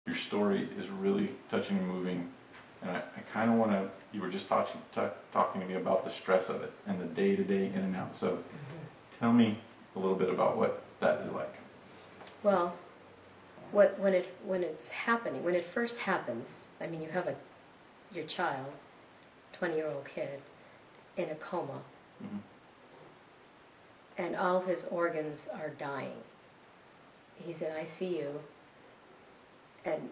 your story is really touching and moving, and I kind of want to, you were just talking to me about the stress of it and the day-to-day in and out, so tell me a little bit about what that is like. Well, when it's happening, when it first happens, I mean, you have your child, 20-year-old kid, in a coma, and all his organs are dying. He's in ICU, and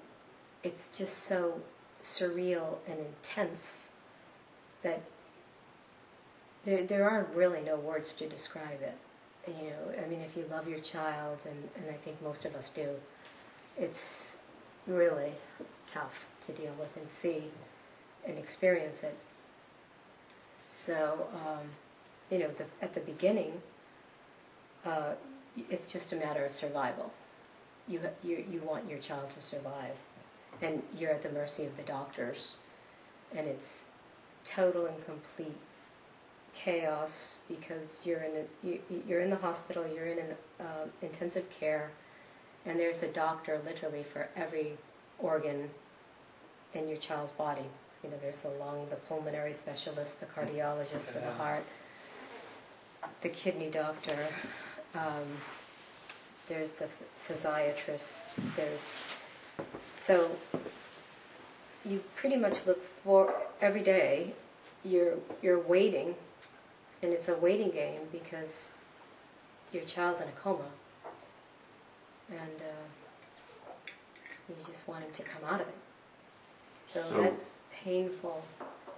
it's just so surreal and intense that there are really no words to describe it. You know, I mean, if you love your child, and I think most of us do, it's really tough to deal with and see and experience it. So, you know, at the beginning, it's just a matter of survival. You want your child to survive, and you're at the mercy of the doctors, and it's total and complete chaos because you're in the hospital, you're in an intensive care, and there's a doctor literally for every organ in your child's body. You know, there's the lung, the pulmonary specialist, the cardiologist for the heart, the kidney doctor, there's the physiatrist, so you pretty much look for, every day you're waiting, and it's a waiting game because your child's in a coma, and you just want him to come out of it. So that's painful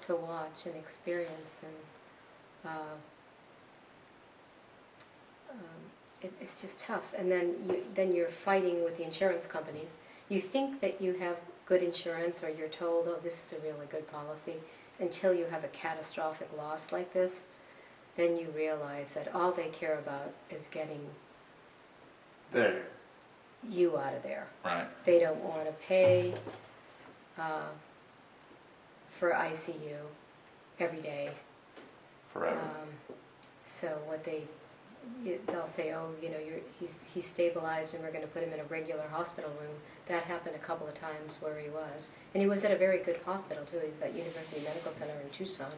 to watch and experience, and it's just tough. And then you're fighting with the insurance companies. You think that you have good insurance, or you're told, oh, this is a really good policy, until you have a catastrophic loss like this. Then you realize that all they care about is getting you out of there. Right. They don't want to pay for ICU every day. Forever. So what they'll say, oh, you know, he's stabilized, and we're going to put him in a regular hospital room. That happened a couple of times where he was, and he was at a very good hospital too. He was at University Medical Center in Tucson,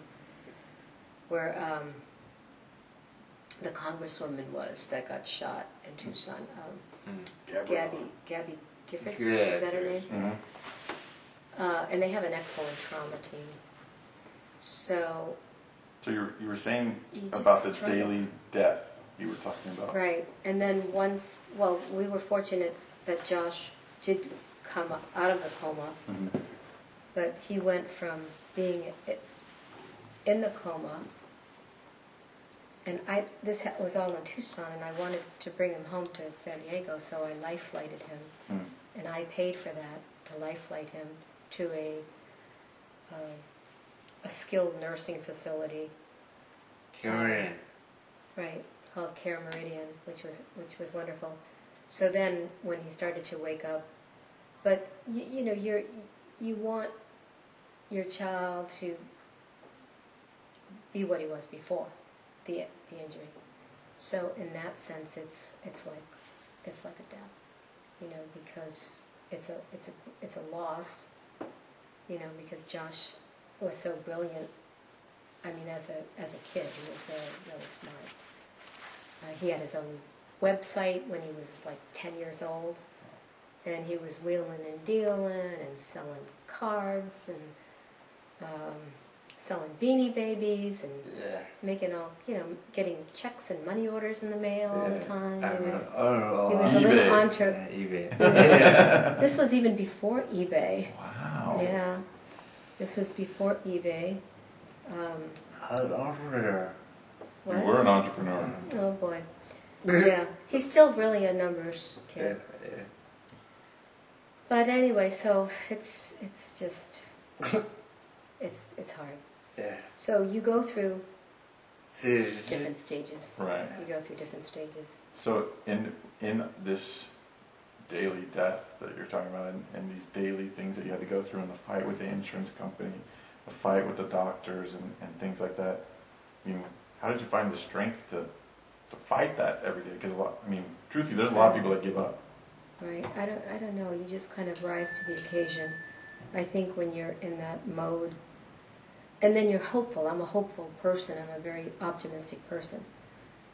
where the congresswoman was that got shot in Tucson. Gabby Giffords, is that her name? Mm-hmm. And they have an excellent trauma team. So you were saying about the daily death you were talking about. Right. And then we were fortunate that Josh did come out of the coma, but he went from being in the coma, and this was all in Tucson, and I wanted to bring him home to San Diego, so I life flighted him, and I paid for that, to life flight him to a skilled nursing facility. Care Right, called Care Meridian, which was wonderful. So then, when he started to wake up, but you know, you want your child to be what he was before the injury. So in that sense, it's like a death, you know, because it's a loss, you know, because Josh was so brilliant. I mean, as a kid, he was really, really smart. He had his own website when he was like 10 years old, and he was wheeling and dealing and selling cards and selling Beanie Babies and making all, you know, getting checks and money orders in the mail all the time. He was a little entrepreneur. eBay. This was even before eBay. Wow. Yeah, this was before eBay. An entrepreneur. What? You were an entrepreneur. Oh boy. Yeah, he's still really a numbers kid. Yeah. But anyway, so it's just it's hard. Yeah. So you go through different stages. Right. You go through different stages. So in this daily death that you're talking about, and these daily things that you had to go through, and the fight with the insurance company, the fight with the doctors, and things like that, I mean, how did you find the strength to fight that every day? Because truthfully, there's a lot of people that give up. right? I don't know. You just kind of rise to the occasion. I think when you're in that mode, and then you're hopeful. I'm a hopeful person. I'm a very optimistic person.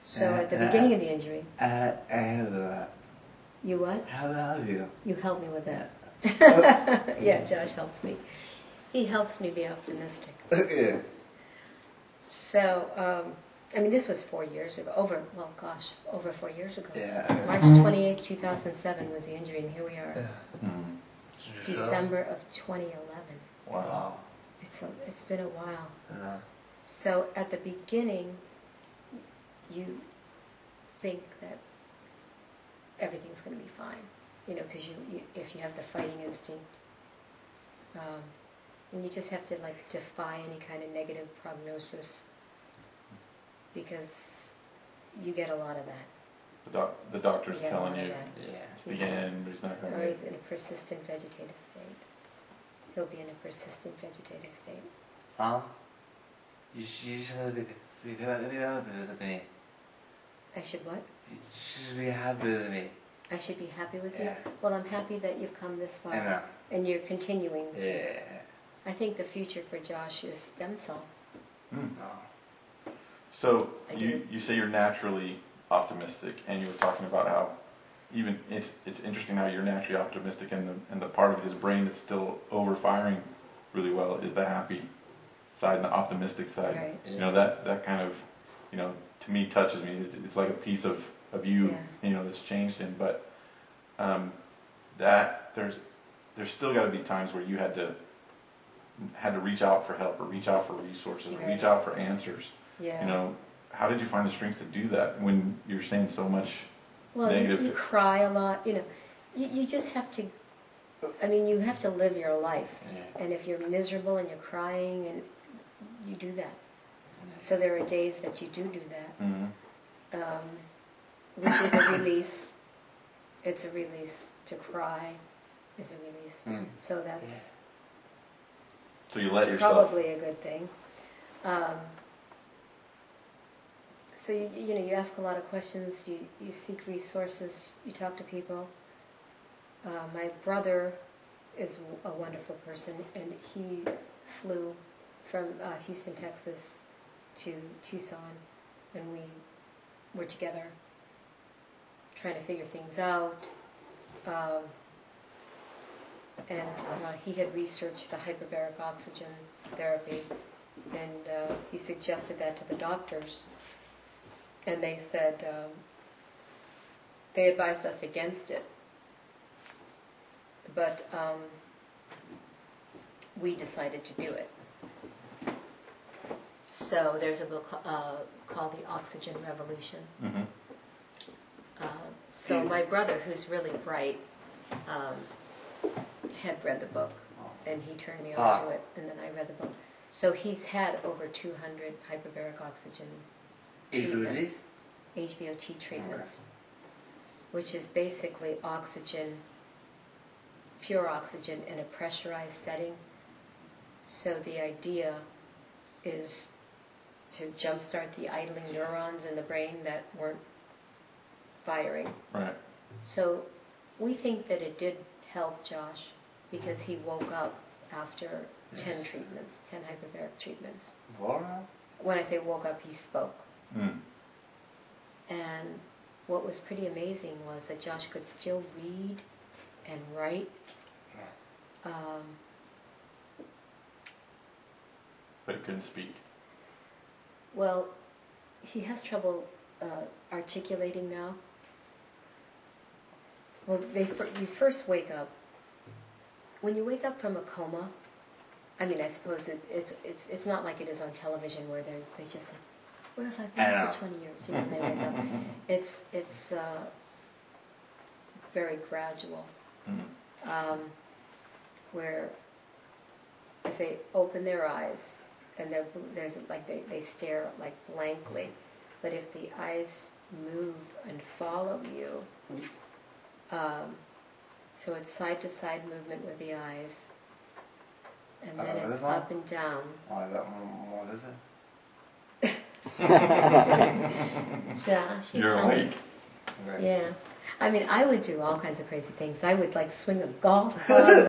So at the beginning of the injury, I have that. you what? How about you? You helped me with that. Yeah, Josh helps me. He helps me be optimistic. Yeah. So, I mean, this was 4 years ago. Over 4 years ago. Yeah. March 28th, 2007 was the injury, and here we are. Mm. December of 2011. Wow. It's been a while. Yeah. So at the beginning, you think that everything's going to be fine, because you if you have the fighting instinct, and you just have to like defy any kind of negative prognosis, because you get a lot of that. The doctor's You get a telling lot of you that. Yeah. it's the end, he's not going Or to he's in a persistent vegetative state. He'll be in a persistent vegetative state. You should be happy with me. I should what? You should be happy with me. I should be happy with Yeah. you? Well, I'm happy that you've come this far. I know. And you're continuing to. Yeah. I think the future for Josh is stem cell. Mm. Oh. So I you do. say you're naturally optimistic, and you were talking about how even it's interesting how you're naturally optimistic, and the part of his brain that's still overfiring really well is the happy side and the optimistic side. Right. Yeah. That kind of to me touches me. It's like a piece of you Yeah. That's changed him, but that there's still got to be times where you had to reach out for help, or reach out for resources, or Right. reach out for answers. Yeah. How did you find the strength to do that when you're saying so much Well, negative? you cry a lot. You just have to. I mean, you have to live your life. Yeah. And if you're miserable and you're crying, and you do that. So there are days that you do that, Mhm. which is a release. It's a release to cry. Is a release. Mm. So that's So you let yourself. probably a good thing. So you ask a lot of questions. You seek resources. You talk to people. My brother is a wonderful person, and he flew from Houston, Texas, to Tucson, and we were together trying to figure things out. And he had researched the hyperbaric oxygen therapy, and he suggested that to the doctors, and they said they advised us against it, but we decided to do it. So there's a book called The Oxygen Revolution. Mm-hmm. So my brother, who's really bright, had read the book, and he turned me on to it, and then I read the book. So he's had over 200 hyperbaric oxygen treatments, HBOT treatments, which is basically oxygen, pure oxygen in a pressurized setting. So the idea is to jumpstart the idling neurons in the brain that weren't firing. Right. So we think that it did help Josh, because he woke up after 10 treatments, 10 hyperbaric treatments. What? When I say woke up, he spoke. Mm. And what was pretty amazing was that Josh could still read and write. But he couldn't speak. Well, he has trouble articulating now. Well, you first wake up. When you wake up from a coma, I mean, I suppose it's not like it is on television where they just like, where have I been for 20 years? When they wake up, it's very gradual. Mm. Where if they open their eyes and there's like they stare like blankly, but if the eyes move and follow you. So it's side-to-side movement with the eyes, and then it's up and down. What is it? Josh, You're funny. awake. Right. Yeah. I mean, I would do all kinds of crazy things. I would like swing a golf club.